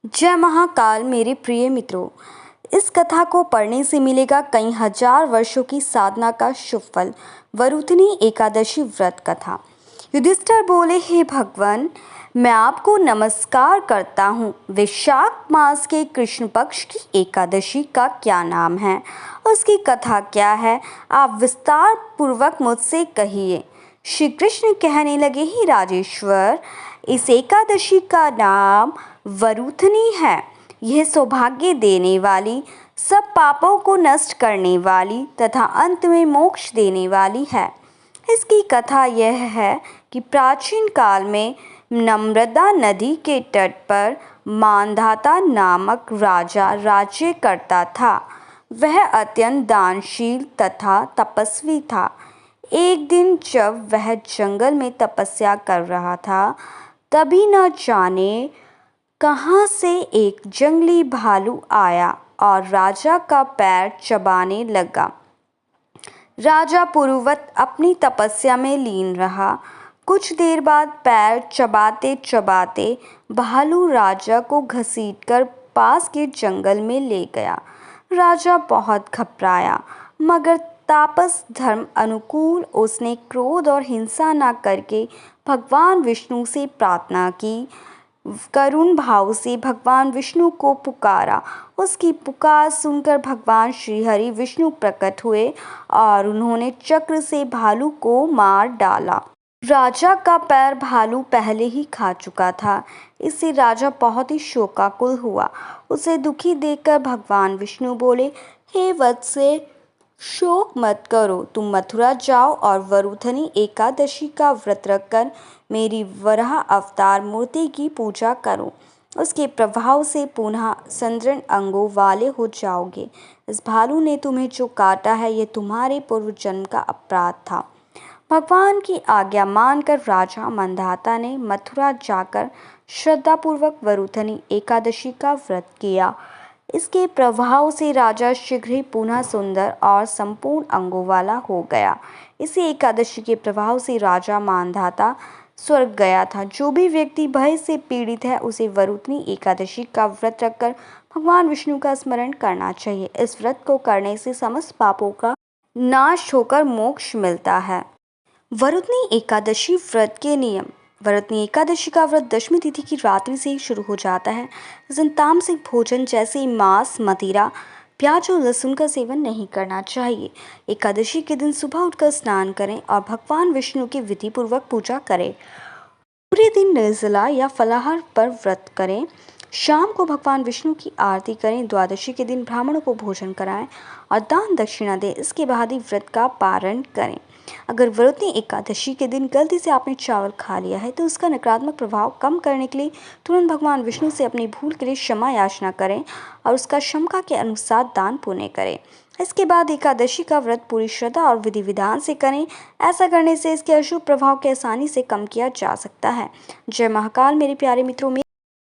जय महाकाल मेरे प्रिय मित्रों, इस कथा को पढ़ने से मिलेगा कई हजार वर्षों की साधना का शुभ फल। वरुथनी एकादशी व्रत कथा। युधिष्ठिर बोले, हे भगवान, मैं आपको नमस्कार करता हूँ। वैशाख मास के कृष्ण पक्ष की एकादशी का क्या नाम है, उसकी कथा क्या है, आप विस्तार पूर्वक मुझसे कहिए। श्री कृष्ण कहने लगे, ही राजेश्वर, इस एकादशी का नाम वरुथनी है। यह सौभाग्य देने वाली, सब पापों को नष्ट करने वाली तथा अंत में मोक्ष देने वाली है। इसकी कथा यह है कि प्राचीन काल में नर्मदा नदी के तट पर मांधाता नामक राजा राज्य करता था। वह अत्यंत दानशील तथा तपस्वी था। एक दिन जब वह जंगल में तपस्या कर रहा था, तभी न जाने कहाँ से एक जंगली भालू आया और राजा का पैर चबाने लगा। राजा पूर्ववत अपनी तपस्या में लीन रहा। कुछ देर बाद पैर चबाते चबाते भालू राजा को घसीटकर पास के जंगल में ले गया। राजा बहुत घबराया, मगर तापस धर्म अनुकूल उसने क्रोध और हिंसा न करके भगवान विष्णु से प्रार्थना की। करुण भाव से भगवान विष्णु को पुकारा। उसकी पुकार सुनकर भगवान श्रीहरि विष्णु प्रकट हुए और उन्होंने चक्र से भालू को मार डाला। राजा का पैर भालू पहले ही खा चुका था, इससे राजा बहुत ही शोकाकुल हुआ। उसे दुखी देखकर भगवान विष्णु बोले, हे वत्से, शोक मत करो, तुम मथुरा जाओ और वरुथनी एकादशी का व्रत रखकर मेरी वराह अवतार मूर्ति की पूजा करो। उसके प्रभाव से पुनः सुदृढ़ अंगों वाले हो जाओगे। इस भालू ने तुम्हें जो काटा है, यह तुम्हारे पूर्व जन्म का अपराध था। भगवान की आज्ञा मानकर राजा मांधाता ने मथुरा जाकर श्रद्धापूर्वक वरुथनी एकादशी का व्रत किया। इसके प्रभाव से राजा शीघ्र ही पुनः सुंदर और संपूर्ण अंगों वाला हो गया। इसी एकादशी के प्रभाव से राजा मांधाता स्वर्ग गया था। जो भी व्यक्ति भय से पीड़ित है, उसे वरुथनी एकादशी का व्रत रखकर भगवान विष्णु का स्मरण करना चाहिए। इस व्रत को करने से समस्त पापों का नाश होकर मोक्ष मिलता है। वरुथनी एकादशी व्रत के नियम। वरुथनी एकादशी का व्रत दशमी तिथि की रात्रि से ही शुरू हो जाता है। इस दिन तामसिक भोजन जैसे मांस, मदिरा, प्याज और लहसुन का सेवन नहीं करना चाहिए। एकादशी के दिन सुबह उठकर स्नान करें और भगवान विष्णु की विधि पूर्वक पूजा करें। पूरे दिन निर्जला या फलाहार पर व्रत करें। शाम को भगवान विष्णु की आरती करें। द्वादशी के दिन ब्राह्मणों को भोजन कराएं और दान दक्षिणा दें। इसके बाद ही व्रत का पारण करें। अगर वरुथनी एकादशी के दिन गलती से आपने चावल खा लिया है, तो उसका नकारात्मक प्रभाव कम करने के लिए तुरंत भगवान विष्णु से अपनी भूल के लिए क्षमा याचना करें और उसका क्षमता के अनुसार दान पुण्य करें। इसके बाद एकादशी का व्रत पूरी श्रद्धा और विधि विधान से करें। ऐसा करने से इसके अशुभ प्रभाव को आसानी से कम किया जा सकता है। जय महाकाल मेरे प्यारे मित्रों।